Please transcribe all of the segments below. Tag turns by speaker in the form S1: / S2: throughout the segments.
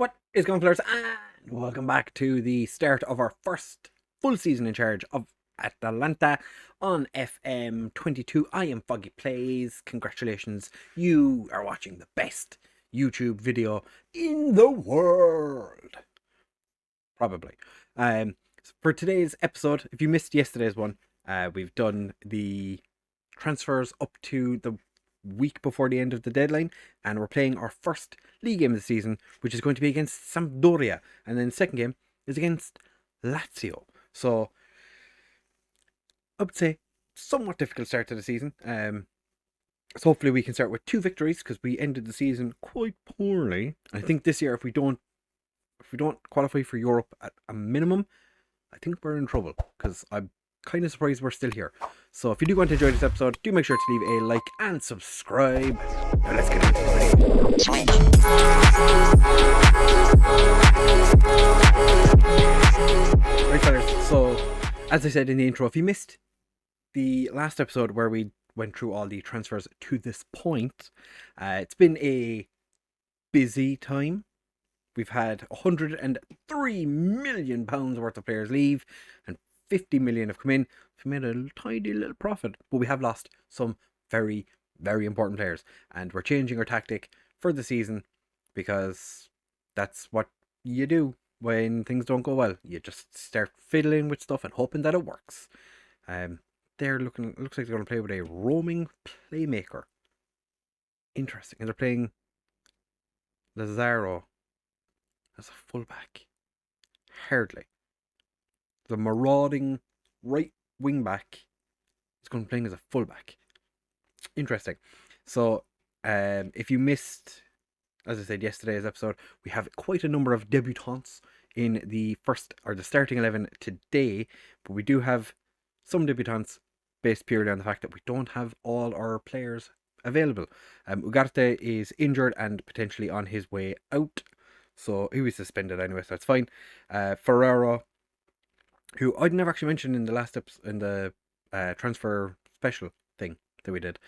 S1: What is going on, players? And welcome back to the start of our first full season in charge of Atalanta on FM22. I am FoggyPlays. Congratulations, you are watching the best YouTube video in the world. Probably. For today's episode, if you missed yesterday's one, we've done the transfers up to the week before the end of the deadline, and we're playing our first league game of the season, which is going to be against Sampdoria, and then the second game is against Lazio. So I would say somewhat difficult start to the season. So hopefully we can start with 2 victories, because we ended the season quite poorly. I think this year, if we don't qualify for Europe at a minimum, I think we're in trouble, because I'm kind of surprised we're still here. So if you do want to enjoy this episode, do make sure to leave a like and subscribe. Now let's get into it. Right, fellas, so as I said in the intro, if you missed the last episode where we went through all the transfers to this point, it's been a busy time. We've had £103 million worth of players leave, and 50 million have come in. We made a tiny little profit, but we have lost some very, very important players, and we're changing our tactic for the season, because that's what you do when things don't go well. You just start fiddling with stuff and hoping that it works. Looks like they're going to play with a roaming playmaker. Interesting. And they're playing Lazio as a fullback. Hardly. The marauding right wing back is going to be playing as a fullback. Interesting. So, if you missed, as I said, yesterday's episode, we have quite a number of debutants in the starting 11 today, but we do have some debutants based purely on the fact that we don't have all our players available. Ugarte is injured and potentially on his way out, so he was suspended anyway, so that's fine. Ferrero, who I'd never actually mentioned in the last episode, in the transfer special thing that we did.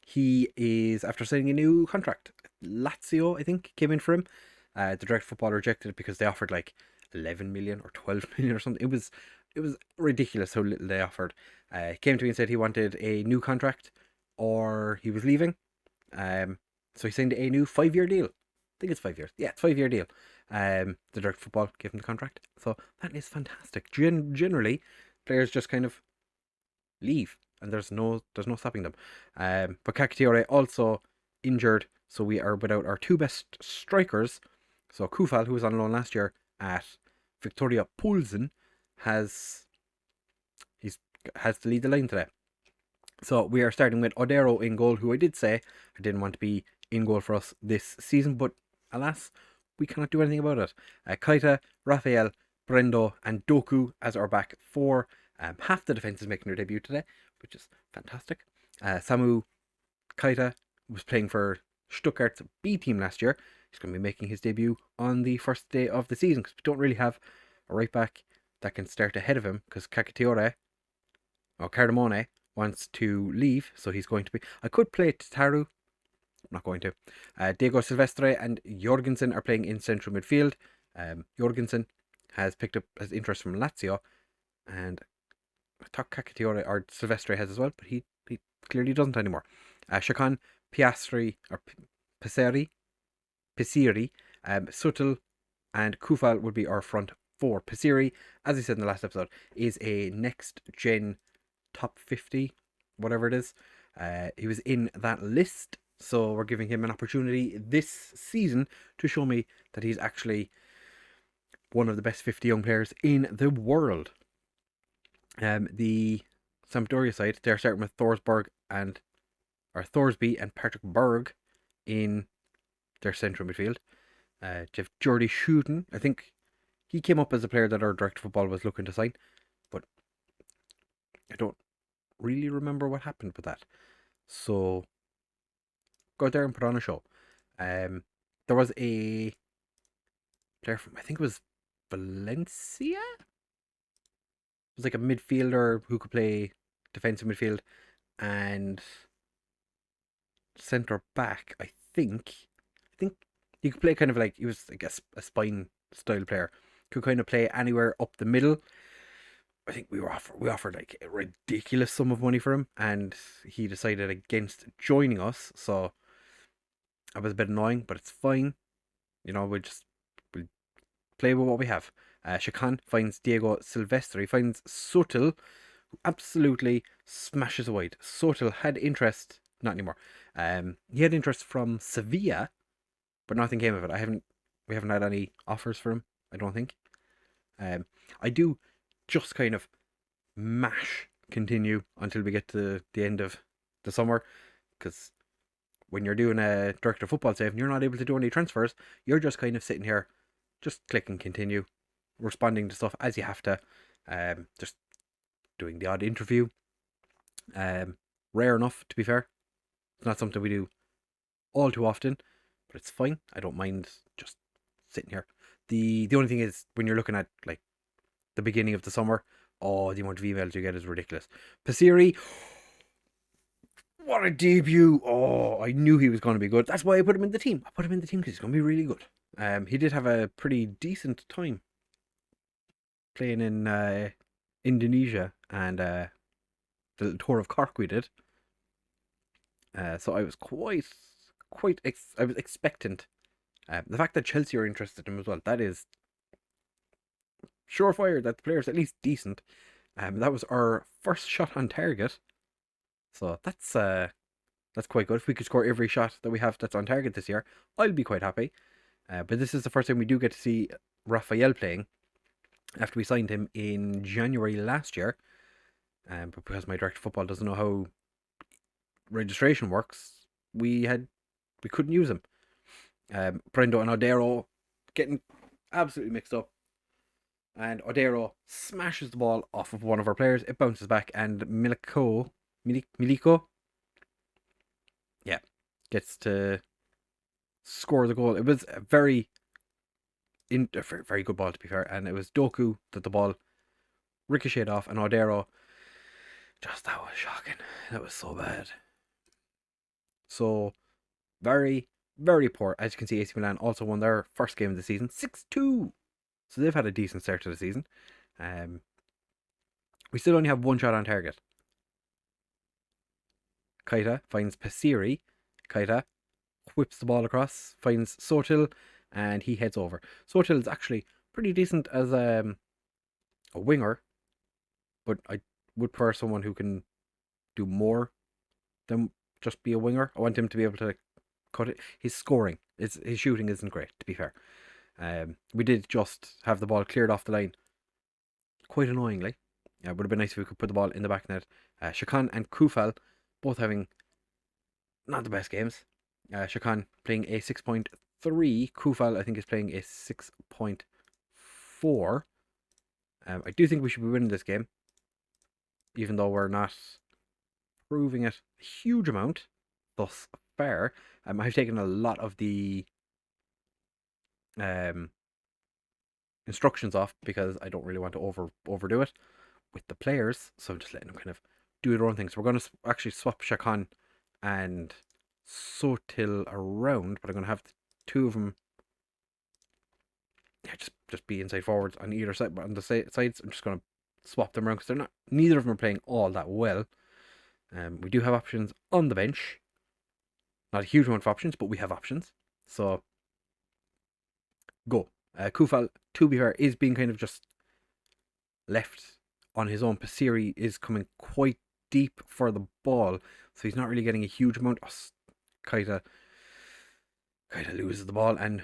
S1: He is, after signing a new contract, Lazio, I think, came in for him. The direct football rejected it because they offered like 11 million or 12 million or something. It was ridiculous how little they offered. He came to me and said he wanted a new contract or he was leaving. So he signed a new 5-year deal. I think it's 5 years. Yeah, it's 5-year deal. The direct football gave him the contract, so that is fantastic. Generally, players just kind of leave, and there's no stopping them. But Kakatiore also injured, so we are without our 2 best strikers. So Kufal, who was on loan last year at Victoria Pulsen, has to lead the line today. So we are starting with Odero in goal, who I did say I didn't want to be in goal for us this season, but alas, we cannot do anything about it. Kaita, Rafael, Brendo, and Doku as our back 4. Half the defence is making their debut today, which is fantastic. Samu Kaita was playing for Stuttgart's B team last year. He's going to be making his debut on the first day of the season, because we don't really have a right back that can start ahead of him, because Cardamone wants to leave, so he's going to be... I could play Taru. I'm not going to. Diego Silvestre and Jorgensen are playing in central midfield. Jorgensen has picked up his interest from Lazio, and I thought Kakatiore or Silvestre has as well, but he clearly doesn't anymore. Shakan, Piastri, or Pisiri, Sutil, and Kufal would be our front 4. Pisiri, as I said in the last episode, is a next gen top 50, whatever it is. He was in that list, so we're giving him an opportunity this season to show me that he's actually one of the best 50 young players in the world. The Sampdoria side, they're starting with Thorsby and Patrick Berg in their central midfield. They have Jordy Shooten. I think he came up as a player that our direct football was looking to sign, but I don't really remember what happened with that. So go out there and put on a show. There was a player from, I think it was Valencia? It was like a midfielder who could play defensive midfield and centre back, I think He could play kind of like, he was, I guess, a spine style player. Could kind of play anywhere up the middle. I think we offered like a ridiculous sum of money for him, and he decided against joining us. So that was a bit annoying, but it's fine. We'll play with what we have. Shakan finds Diego Silvestre, finds Sutil, who absolutely smashes a wide. Sutil had interest, not anymore. He had interest from Sevilla, but nothing came of it. We haven't had any offers for him, I don't think. I do just kind of mash continue until we get to the end of the summer, because when you're doing a director of football save and you're not able to do any transfers, you're just kind of sitting here, just clicking continue, responding to stuff as you have to, just doing the odd interview. Rare enough, to be fair. It's not something we do all too often, but it's fine. I don't mind just sitting here. The only thing is, when you're looking at like the beginning of the summer, the amount of emails you get is ridiculous. Pasiri, what a debut! Oh, I knew he was going to be good. That's why I put him in the team. I put him in the team because he's going to be really good. He did have a pretty decent time playing in Indonesia and the little tour of Cork we did. So I was I was expectant. The fact that Chelsea are interested in him as well, that is surefire that the player's at least decent. That was our first shot on target, so that's quite good. If we could score every shot that we have that's on target this year, I'll be quite happy. But this is the first time we do get to see Raphael playing after we signed him in January last year. But because my director of football doesn't know how registration works, we couldn't use him. Brendo and Odero getting absolutely mixed up, and Odero smashes the ball off of one of our players. It bounces back, and Miliko, gets to score the goal. It was a very good ball, to be fair, and it was Doku that the ball ricocheted off, and Odero, that was shocking. That was so bad. So very, very poor. As you can see, AC Milan also won their first game of the season 6-2. So they've had a decent start to the season. We still only have one shot on target. Kaita finds Pasiri. Kaita whips the ball across, finds Sotil, and he heads over. Sotil is actually pretty decent as a winger, but I would prefer someone who can do more than just be a winger. I want him to be able to cut it. His scoring, his shooting isn't great, to be fair. We did just have the ball cleared off the line, quite annoyingly. It would have been nice if we could put the ball in the back net. Shakan and Kufal both having not the best games. Shakan playing a 6.3. Kufal, I think, is playing a 6.4. I do think we should be winning this game, even though we're not proving it a huge amount thus far. I've taken a lot of the instructions off because I don't really want to overdo it with the players, so I'm just letting them kind of do their own thing. So we're going to actually swap Shakan and Sotil around, but I'm going to have the two of them just be inside forwards on either side. But on the sides, I'm just going to swap them around because neither of them are playing all that well. We do have options on the bench. Not a huge amount of options, but we have options. So go. Kufal, to be fair, is being kind of just left on his own. Pasiri is coming quite deep for the ball, so he's not really getting a huge amount. Kaita loses the ball, and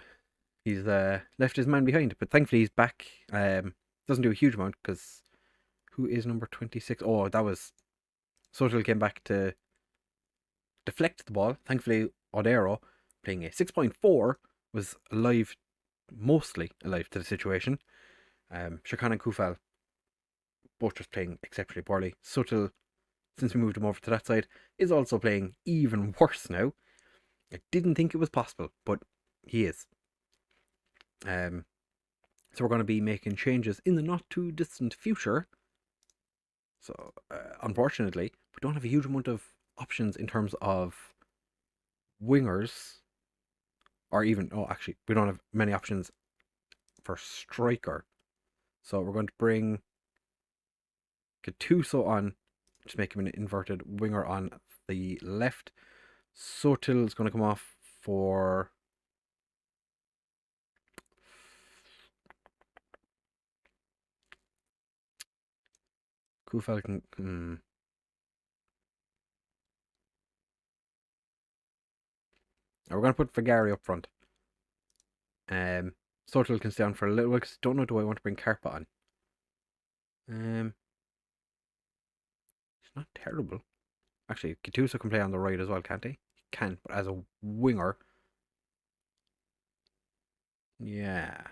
S1: he's left his man behind. But thankfully he's back. Doesn't do a huge amount because who is number 26? Oh, that was Sotil came back to deflect the ball. Thankfully, Odero, playing a 6.4, was mostly alive to the situation. Shakan and Kufal both just playing exceptionally poorly. Sutil, since we moved him over to that side, is also playing even worse now. I didn't think it was possible, but he is. So we're going to be making changes in the not too distant future. So unfortunately, we don't have a huge amount of options in terms of wingers Or even, oh, actually, we don't have many options for striker. So we're going to bring Gattuso on, just make him an inverted winger on the left. Sotil is going to come off for Kufel can. We're going to put Fagari up front. Sotil can stay on for a little while because I don't know, do I want to bring Carpa on? It's not terrible. Actually, Gattuso can play on the right as well, can't he? He can, but as a winger. Yeah.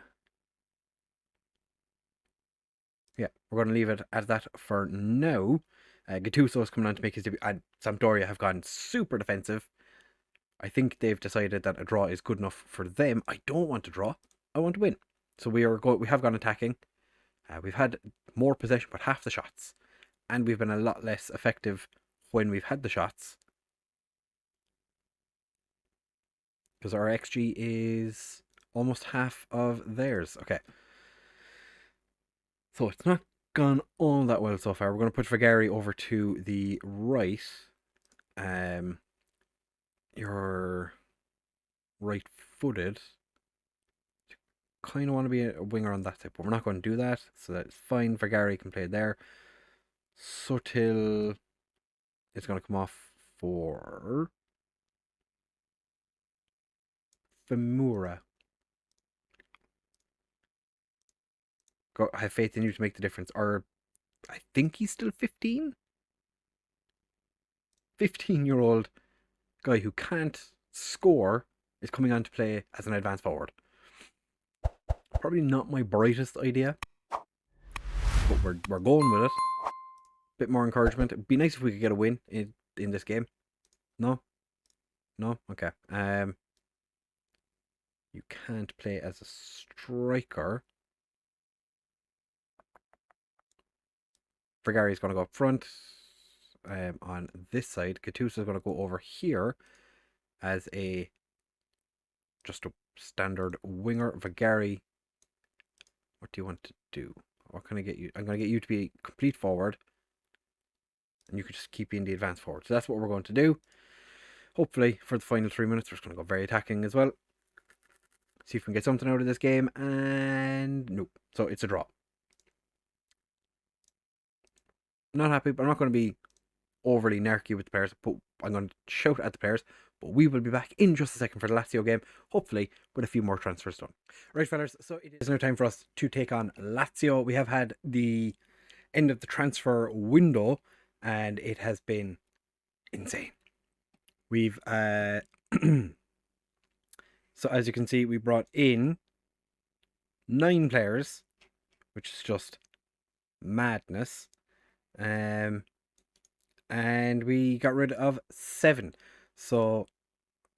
S1: Yeah, we're going to leave it at that for now. Gattuso is coming on to make his debut. And Sampdoria have gone super defensive. I think they've decided that a draw is good enough for them. I don't want to draw. I want to win. So we have gone attacking. We've had more possession, but half the shots. And we've been a lot less effective when we've had the shots. Because our XG is almost half of theirs. Okay. So it's not gone all that well so far. We're going to put Fagari over to the right. You're right-footed. Kind of want to be a winger on that side, but we're not going to do that. So that's fine. Fagari can play there. Sotil is going to come off for Femura. I have faith in you to make the difference. Or I think he's still 15. 15-year-old guy who can't score is coming on to play as an advanced forward. Probably not my brightest idea, but we're going with it. Bit more encouragement. It'd be nice if we could get a win in this game. No? Okay. You can't play as a striker. Fregari's going to go up front. On this side, Gattuso is going to go over here as just a standard winger. Fagari, what do you want to do? What can I get you? I'm going to get you to be a complete forward, and you could just keep being the advanced forward. So that's what we're going to do. Hopefully, for the final 3 minutes, we're just going to go very attacking as well. See if we can get something out of this game, and nope. So it's a draw. Not happy, but I'm not going to be overly narky with the players, but I'm going to shout at the players. But we will be back in just a second for the Lazio game, hopefully with a few more transfers done. Right, fellas, so it is now time for us to take on Lazio. We have had the end of the transfer window, and it has been insane. We've so as you can see, we brought in 9 players, which is just madness. And we got rid of 7. So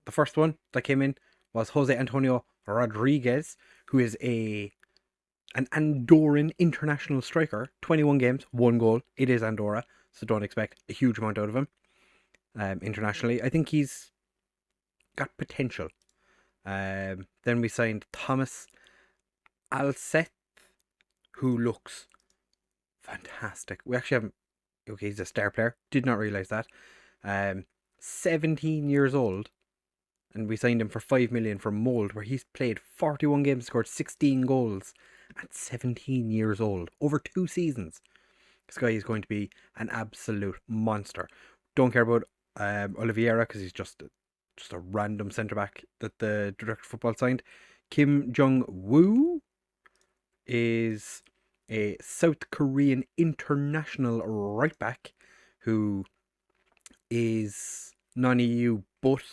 S1: the first one that came in was Jose Antonio Rodriguez, who is an Andorran international striker. 21 games, 1 goal. It is Andorra, so don't expect a huge amount out of him. Internationally, I think he's got potential. Then we signed Thomas Alseth, who looks fantastic. We actually haven't. Okay, he's a star player. Did not realise that. 17 years old, and we signed him for 5 million from Mold, where he's played 41 games, scored 16 goals at 17 years old over 2 seasons. This guy is going to be an absolute monster. Don't care about Oliveira because he's just a random centre back that the director of football signed. Kim Jong-woo is a South Korean international right back who is non-EU but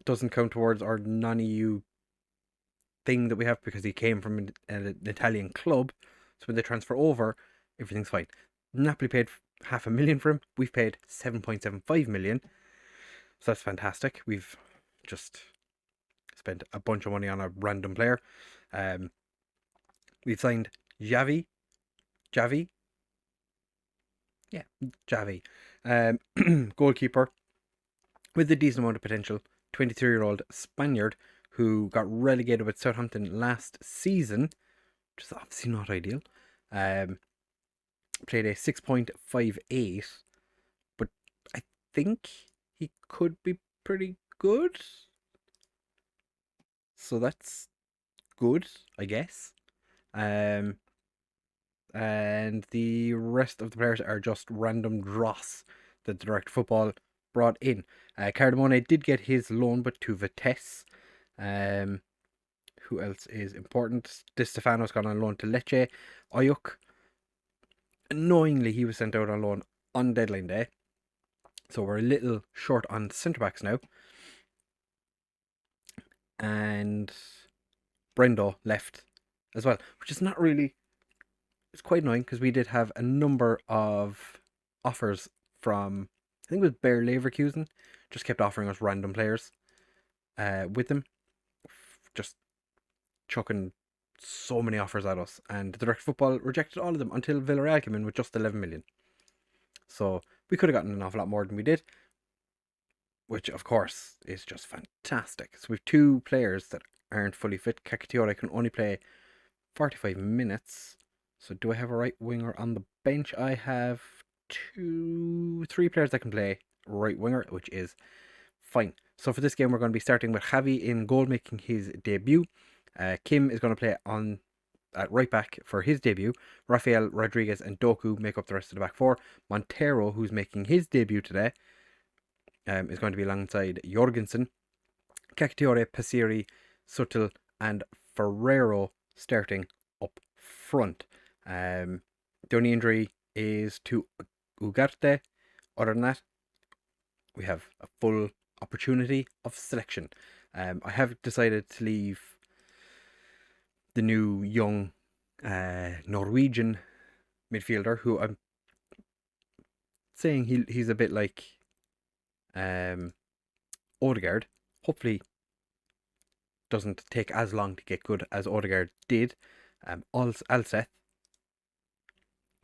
S1: doesn't count towards our non-EU thing that we have because he came from an Italian club. So when they transfer over, everything's fine. Napoli paid 500,000 for him. We've paid 7.75 million. So that's fantastic. We've just spent a bunch of money on a random player. We've signed Javi. Goalkeeper with a decent amount of potential. 23-year-old Spaniard who got relegated with Southampton last season, which is obviously not ideal. Played a 6.58, but I think he could be pretty good. So that's good, I guess. And the rest of the players are just random dross that the Direct Football brought in. Cardamone did get his loan, but to Vitesse. Who else is important? Di Stefano's gone on loan to Lecce. Oyuk, annoyingly, he was sent out on loan on deadline day. So we're a little short on centre backs now. And Brendo left as well, which is not really. It's quite annoying because we did have a number of offers from, I think it was Bayer Leverkusen, just kept offering us random players with them. Just chucking so many offers at us, and the Direct Football rejected all of them until Villarreal came in with just 11 million. So we could have gotten an awful lot more than we did, which of course is just fantastic. So we have two players that aren't fully fit. Kakatiore can only play 45 minutes. So do I have a right winger on the bench? I have three players that can play right winger, which is fine. So for this game, we're going to be starting with Javi in goal, making his debut. Kim is going to play on at right back for his debut. Rafael, Rodriguez and Doku make up the rest of the back four. Montero, who's making his debut today, is going to be alongside Jorgensen. Kakatiore, Pasiri, Sutil and Ferrero starting up front. The only injury is to Ugarte. Other than that, we have a full opportunity of selection. I have decided to leave the new young Norwegian midfielder, who I'm saying he's a bit like Odegaard. Hopefully doesn't take as long to get good as Odegaard did. Alseth.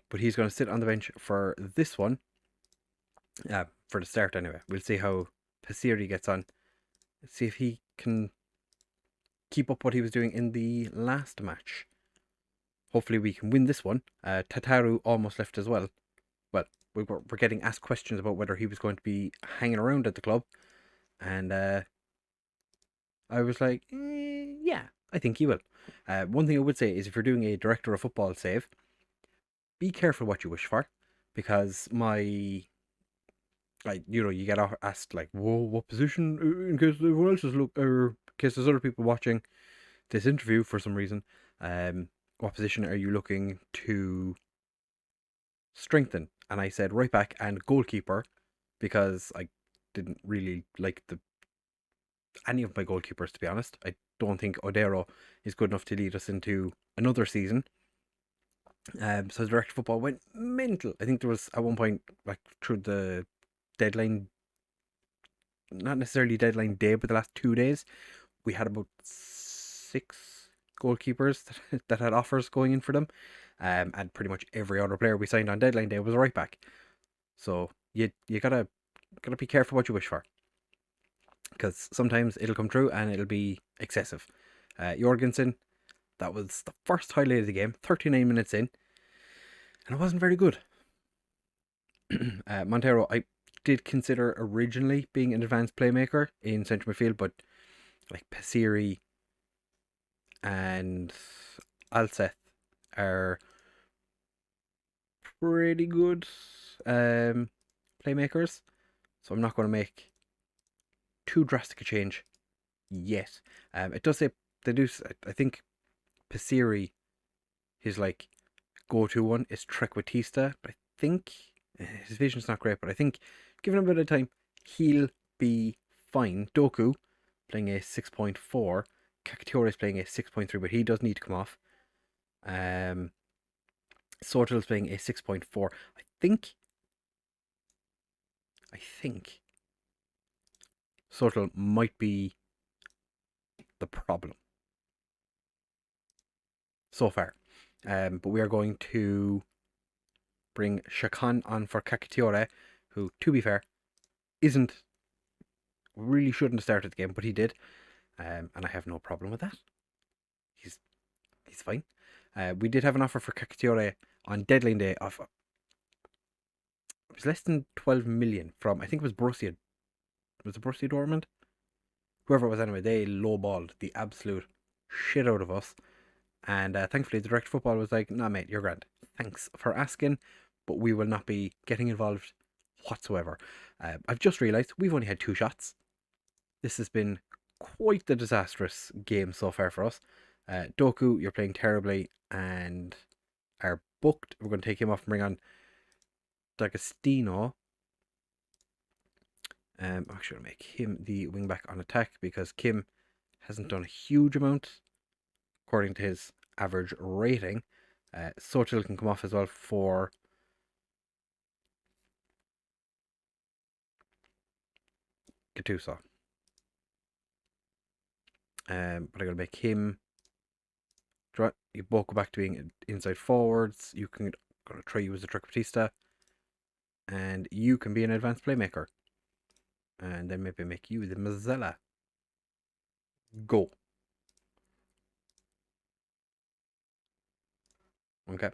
S1: But he's going to sit on the bench for this one. For the start anyway. We'll see how Pasiri gets on. Let's see if he can keep up what he was doing in the last match. Hopefully we can win this one. Tataru almost left as well. Well, we're getting asked questions about whether he was going to be hanging around at the club. And I was like, yeah, I think he will. One thing I would say is if you're doing a director of football save, be careful what you wish for, because you get asked like, whoa, what position, in case everyone else is or in case there's other people watching this interview for some reason, what position are you looking to strengthen? And I said right back and goalkeeper, because I didn't really like any of my goalkeepers, to be honest. I don't think Odero is good enough to lead us into another season. So the Direct Football went mental. I think there was at one point, like through the deadline, not necessarily deadline day, but the last 2 days, we had about 6 goalkeepers that had offers going in for them. And pretty much every other player we signed on deadline day was a right back. So you gotta be careful what you wish for, because sometimes it'll come true and it'll be excessive. Jorgensen, that was the first highlight of the game, 39 minutes in, and it wasn't very good. Montero, I did consider originally being an advanced playmaker in central midfield, but like Pasiri and Alseth are pretty good playmakers, so I'm not going to make too drastic a change yet. It does say they do. I think Pasiri, his like go-to one is Trequartista, but I think his vision's not great. But I think given him a bit of time, he'll be fine. Doku playing a 6.4. Kakatiore is playing a 6.3, but he does need to come off. Sortel's playing a 6.4. I think Sortel might be the problem so far. But we are going to bring Shakan on for Kakatiore, who, to be fair, isn't really shouldn't have started the game, but he did. And I have no problem with that. He's fine. We did have an offer for Cacciatore on deadline day of it was less than 12 million from, I think it was Borussia. Was it Borussia Dortmund? Whoever it was anyway, they lowballed the absolute shit out of us. And thankfully the director of football was like, nah mate, you're grand. Thanks for asking, but we will not be getting involved whatsoever. I've just realised we've only had 2 shots. This has been quite the disastrous game so far for us. Doku, you're playing terribly and are booked. We're going to take him off and bring on D'Agostino. I'm actually going to make him the wing back on attack because Kim hasn't done a huge amount according to his average rating. Sotil can come off as well for Gattuso. But I'm going to make him. You both go back to being inside forwards. You can going to try you as a Trequartista, and you can be an advanced playmaker. And then maybe make you the Mazzella. Go. Okay.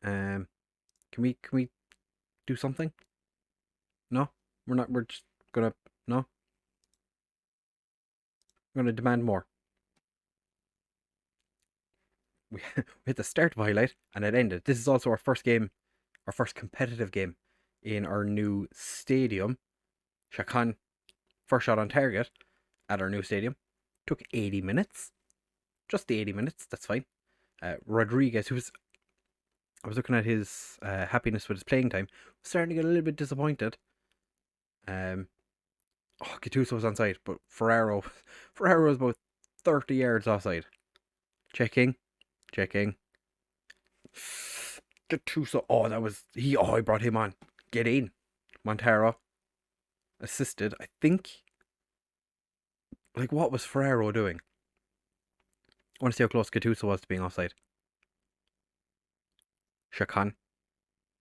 S1: Can we do something? No? We're not. We're just gonna. No? We're gonna demand more. We hit the start of a highlight and it ended. This is also our first game, our first competitive game in our new stadium. Shakan, first shot on target at our new stadium. Took 80 minutes. Just the 80 minutes, that's fine. Rodriguez, who was... I was looking at his happiness with his playing time. Was starting to get a little bit disappointed. Gattuso was onside, but Ferraro was about 30 yards offside. Checking. Gattuso, I brought him on. Get in. Montero assisted. I think, like, what was Ferraro doing? I want to see how close Gattuso was to being offside. Shakan.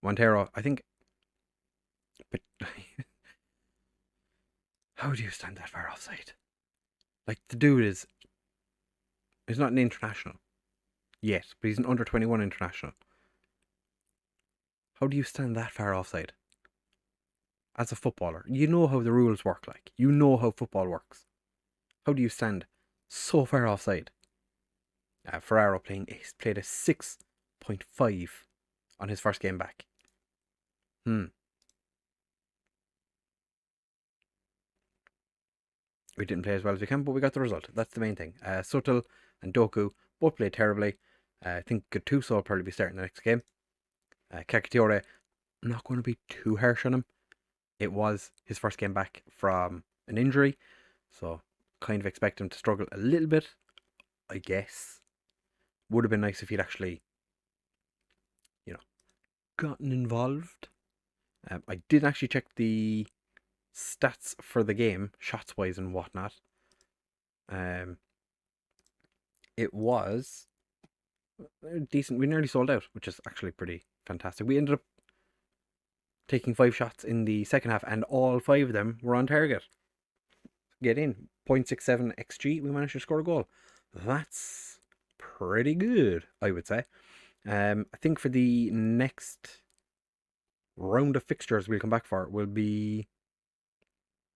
S1: Montero, I think. But how do you stand that far offside? Like, the dude he's not an international yet, but he's an under 21 international. How do you stand that far offside? As a footballer, you know how the rules work, like. You know how football works. How do you stand so far offside? Ferraro played a 6.5 on his first game back. We didn't play as well as we can, but we got the result. That's the main thing. Sotil and Doku both played terribly. I think Gattuso will probably be starting the next game. Cacciatore, I'm not going to be too harsh on him. It was his first game back from an injury, so kind of expect him to struggle a little bit, I guess. Would have been nice if he'd actually, gotten involved. I did actually check the stats for the game, shots wise and whatnot. It was decent. We nearly sold out, which is actually pretty fantastic. We ended up taking 5 shots in the second half, and all 5 of them were on target. Get in. 0.67 XG, we managed to score a goal. That's pretty good, I would say. I think for the next round of fixtures we'll come back for will be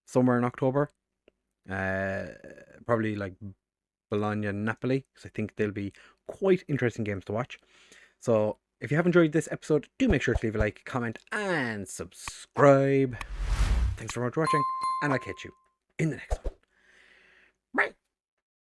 S1: somewhere in October. Probably like Bologna and Napoli, because I think they'll be quite interesting games to watch. So if you have enjoyed this episode, do make sure to leave a like, comment, and subscribe. Thanks very much for watching, and I'll catch you in the next one.